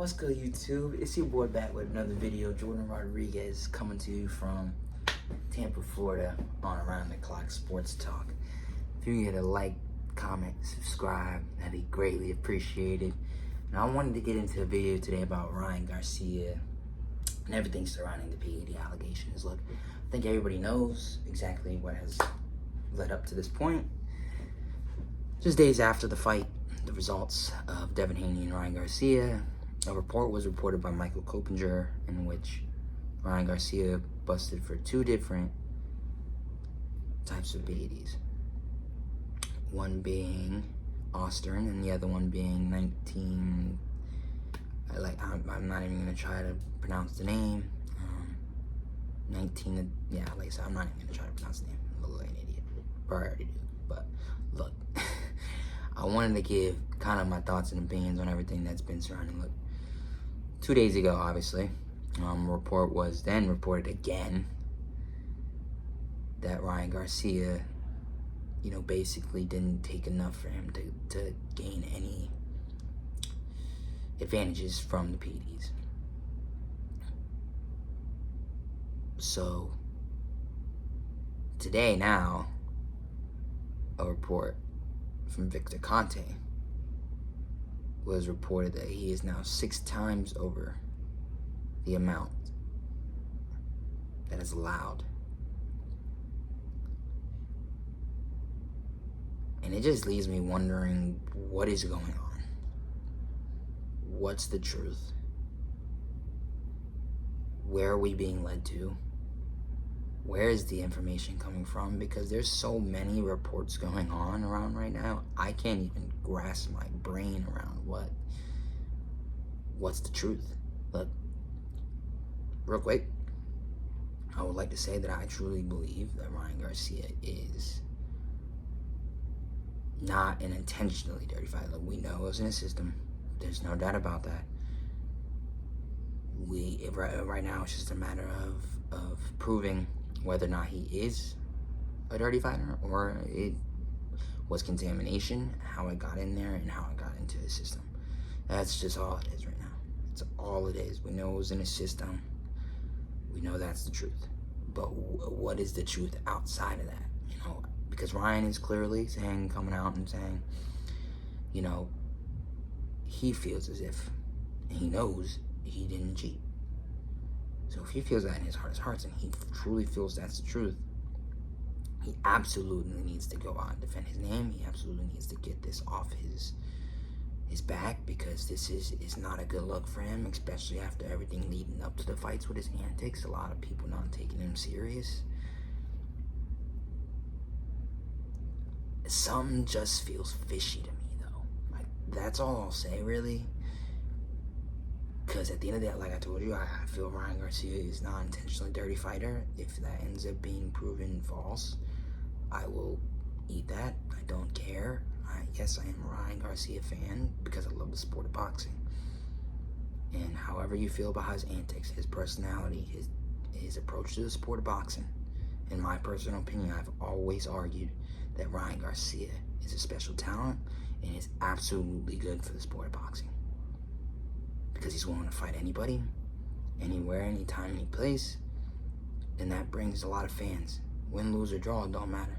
What's good, YouTube? It's your boy back with another video. Jordan Rodriguez coming to you from Tampa, Florida on Around the Clock Sports Talk. If you can get a like, comment, subscribe, that'd be greatly appreciated. Now, I wanted to get into a video today about Ryan Garcia and everything surrounding the PED allegations. Look, I think everybody knows exactly what has led up to this point. Just days after the fight, the results of Devin Haney and Ryan Garcia, a report was reported by Michael Coppinger in which Ryan Garcia busted for two different types of PEDs. One being Austrian and the other one being 19, I'm not even going to try to pronounce the name. 19, yeah, like I said, I'm not even going to try to pronounce the name. I look like an idiot. Or I already do. But look, I wanted to give kind of my thoughts and opinions on everything that's been surrounding. Look, 2 days ago, obviously, a report was then reported again that Ryan Garcia, basically didn't take enough for him to gain any advantages from the PEDs. So, today now, a report from Victor Conte was reported that he is now 6 times over the amount that is allowed. And it just leaves me wondering what is going on. What's the truth? Where are we being led to? Where is the information coming from? Because there's so many reports going on around right now, I can't even grasp my brain around what's the truth. Look, real quick, I would like to say that I truly believe that Ryan Garcia is not an intentionally dirty fighter. Look, we know it was in a system. There's no doubt about that. Right now, it's just a matter of proving whether or not he is a dirty fighter or it was contamination, how it got in there and how it got into the system. That's just all it is right now. That's all it is. We know it was in a system. We know that's the truth. But what is the truth outside of that? Because Ryan is clearly coming out and saying, he feels as if, and he knows he didn't cheat. So if he feels that in his heart of hearts and he truly feels that's the truth, he absolutely needs to go out and defend his name. He absolutely needs to get this off his back, because this is not a good look for him, especially after everything leading up to the fights with his antics. A lot of people not taking him serious. Something just feels fishy to me, though. Like, that's all I'll say, really. Because at the end of the day, like I told you, I feel Ryan Garcia is not intentionally dirty fighter. If that ends up being proven false, I will eat that. I don't care. Yes, I am a Ryan Garcia fan because I love the sport of boxing. And however you feel about his antics, his personality, his approach to the sport of boxing, in my personal opinion, I've always argued that Ryan Garcia is a special talent and is absolutely good for the sport of boxing. Because he's willing to fight anybody, anywhere, anytime, any place. And that brings a lot of fans. Win, lose, or draw, it don't matter.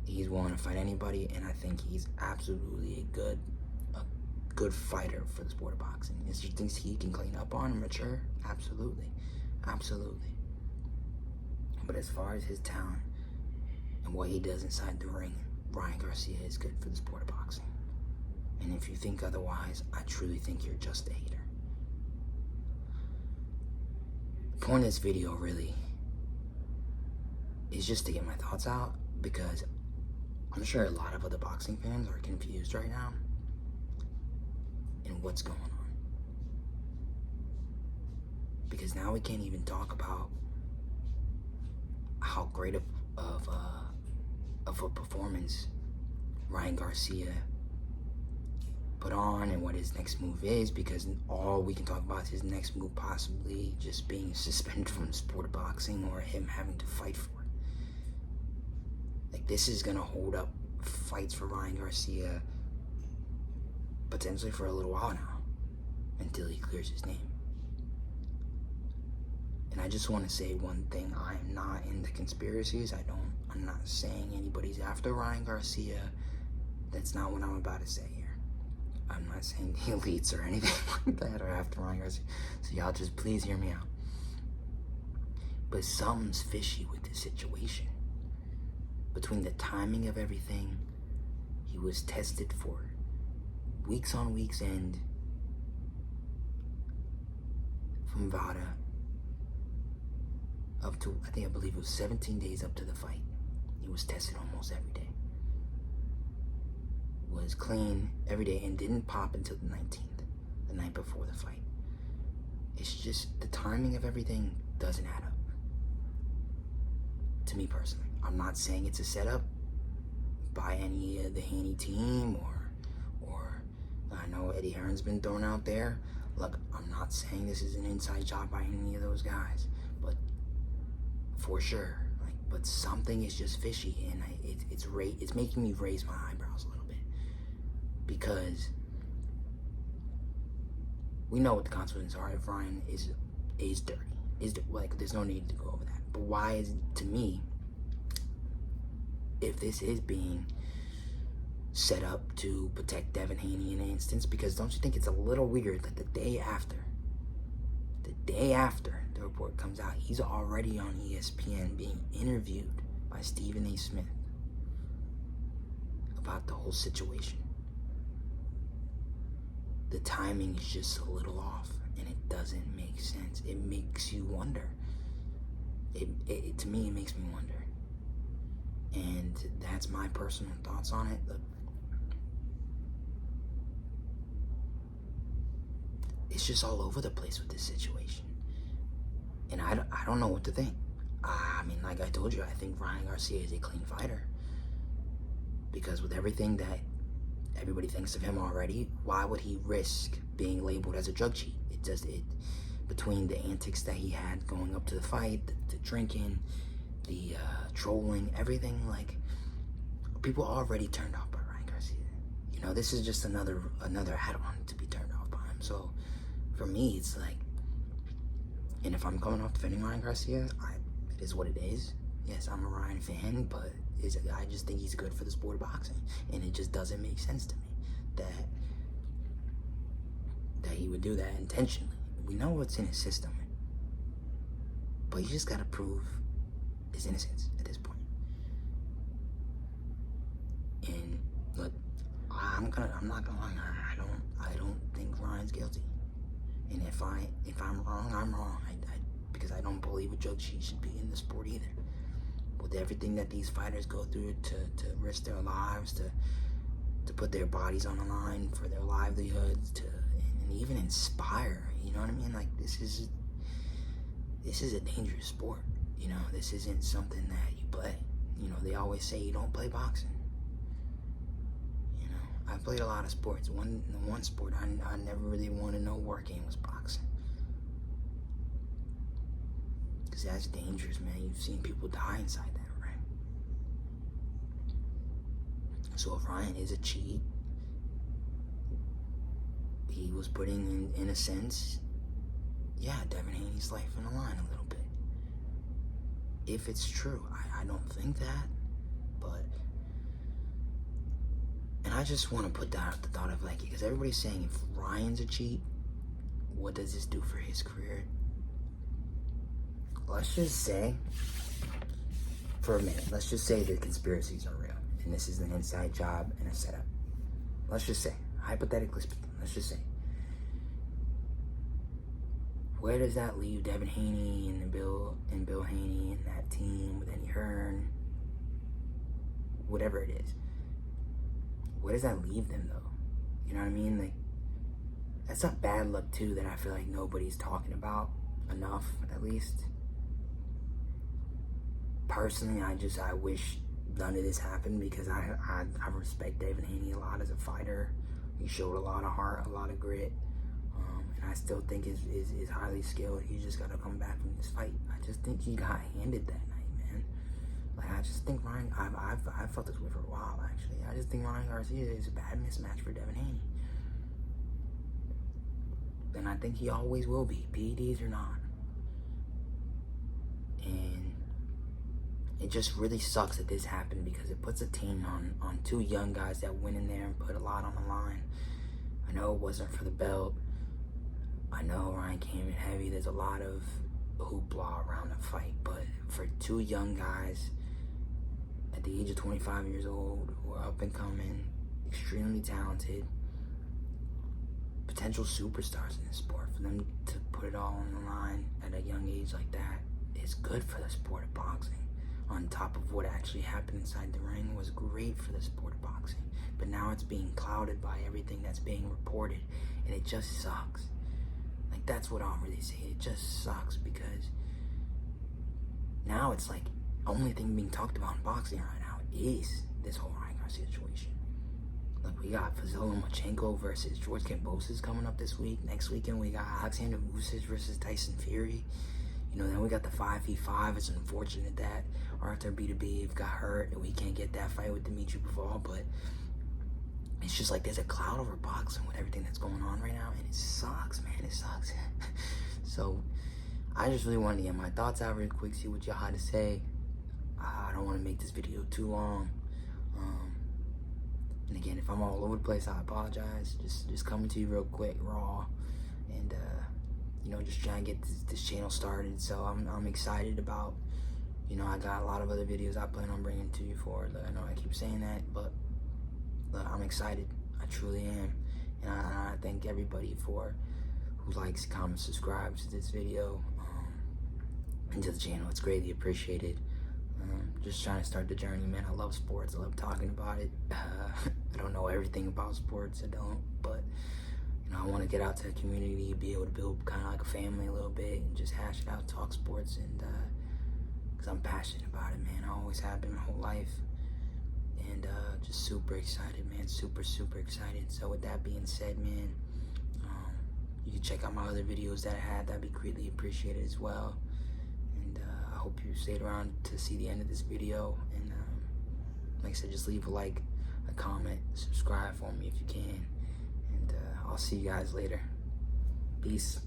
He's willing to fight anybody, and I think he's absolutely a good fighter for the sport of boxing. Is there things he can clean up on and mature? Absolutely. Absolutely. But as far as his talent and what he does inside the ring, Ryan Garcia is good for the sport of boxing. And if you think otherwise, I truly think you're just a hater. The point of this video really is just to get my thoughts out, because I'm sure a lot of other boxing fans are confused right now in what's going on. Because now we can't even talk about how great of a performance Ryan Garcia put on and what his next move is, because all we can talk about is his next move possibly just being suspended from the sport of boxing or him having to fight for it. Like, this is gonna hold up fights for Ryan Garcia potentially for a little while now, until he clears his name. And I just want to say one thing: I am not into conspiracies. I'm not saying anybody's after Ryan Garcia. That's not what I'm about to say here. I'm not saying the elites or anything like that are after Ryan Garcia. So y'all just please hear me out. But something's fishy with this situation. Between the timing of everything, he was tested for weeks on weeks end from VADA up to, I believe it was 17 days up to the fight. He was tested almost every day. Was clean every day and didn't pop until the 19th, the night before the fight. It's just the timing of everything doesn't add up. To me personally, I'm not saying it's a setup by any of the Haney team or I know Eddie Hearn's been thrown out there. Look, I'm not saying this is an inside job by any of those guys, but for sure, but something is just fishy, and it's making me raise my eyebrows a little bit, because we know what the consequences are if Ryan is dirty. There's no need to go over that. But why is, to me, if this is being set up to protect Devin Haney in an instance, because don't you think it's a little weird that the day after the report comes out, he's already on ESPN being interviewed by Stephen A. Smith about the whole situation? The timing is just a little off, and it doesn't make sense. It makes you wonder. To me, it makes me wonder. And that's my personal thoughts on it. Look, it's just all over the place with this situation. And I don't know what to think. I mean, like I told you, I think Ryan Garcia is a clean fighter. Because with everything that everybody thinks of him already, why would he risk being labeled as a drug cheat? Between the antics that he had going up to the fight, the drinking, the trolling, everything, people are already turned off by Ryan Garcia. This is just another add-on to be turned off by him. So for me, it's and if I'm coming off defending Ryan Garcia, it is what it is. Yes, I'm a Ryan fan, but I just think he's good for the sport of boxing, and it just doesn't make sense to me that he would do that intentionally. We know what's in his system, but you just gotta prove his innocence at this point. And look, I'm not gonna lie. I don't think Ryan's guilty. And if I'm wrong, I'm wrong. Because I don't believe a drug cheat should be in the sport either. With everything that these fighters go through to risk their lives, to put their bodies on the line for their livelihoods, and even inspire. You know what I mean? This is a dangerous sport. This isn't something that you play. They always say you don't play boxing. I've played a lot of sports. One sport I never really wanted no work in was boxing. Because that's dangerous, man. You've seen people die inside that, right? So if Ryan is a cheat, he was putting in a sense, Devin Haney's life on the line a little bit. If it's true, I don't think that, but, and I just want to put that out the thought of because everybody's saying if Ryan's a cheat, what does this do for his career? Let's just say, for a minute, let's just say the conspiracies are real, and this is an inside job and a setup. Let's just say, hypothetically speaking, let's just say, where does that leave Devin Haney and Bill Haney and that team with Eddie Hearn, whatever it is? Where does that leave them, though? You know what I mean? That's a bad luck too that I feel like nobody's talking about enough, at least. Personally, I wish none of this happened, because I respect Devin Haney a lot as a fighter. He showed a lot of heart, a lot of grit. And I still think is highly skilled. He just got to come back from this fight. I just think he got handed that night, man. I just think Ryan, I've felt this way for a while, actually. I just think Ryan Garcia is a bad mismatch for Devin Haney. and I think he always will be, PEDs or not. And it just really sucks that this happened, because it puts a team on two young guys that went in there and put a lot on the line. I know it wasn't for the belt. I know Ryan came in heavy. There's a lot of hoopla around the fight, but for two young guys at the age of 25 years old, who are up and coming, extremely talented, potential superstars in the sport, for them to put it all on the line at a young age like that is good for the sport of boxing. On top of what actually happened inside the ring was great for the sport of boxing. But now it's being clouded by everything that's being reported, and it just sucks. Like, that's what I'll really say. It just sucks, because now it's like only thing being talked about in boxing right now is this whole Ryan Garcia situation. Like, we got Vasyl Lomachenko versus George Kambosos coming up this week. Next weekend we got Alexander Usyk versus Tyson Fury. You know, then we got the 5v5. It's unfortunate that Arthur Beterbiev got hurt and we can't get that fight with Dimitri Bivol, but it's just like there's a cloud over boxing with everything that's going on right now, and it sucks, man. It sucks. So I just really wanted to get my thoughts out real quick, see what y'all had to say. I don't want to make this video too long. And again, if I'm all over the place, I apologize. Just coming to you real quick, raw, and you know, just trying to get this channel started. So I'm excited about, you know, I got a lot of other videos I plan on bringing to you for. I know I keep saying that, but I'm excited. I truly am. And I thank everybody who likes, comments, subscribes to this video, and to the channel. It's greatly appreciated. Just trying to start the journey, man. I love sports. I love talking about it. I don't know everything about sports. I don't, but you know, I want to get out to the community, be able to build kind of like a family a little bit, and just hash it out, talk sports, and because I'm passionate about it, man. I always have been my whole life, and just super excited, man. Super excited. So with that being said, man, you can check out my other videos that I had. That'd be greatly appreciated as well. And I hope you stayed around to see the end of this video. And like I said, just leave a like, a comment, subscribe for me if you can. And I'll see you guys later. Peace.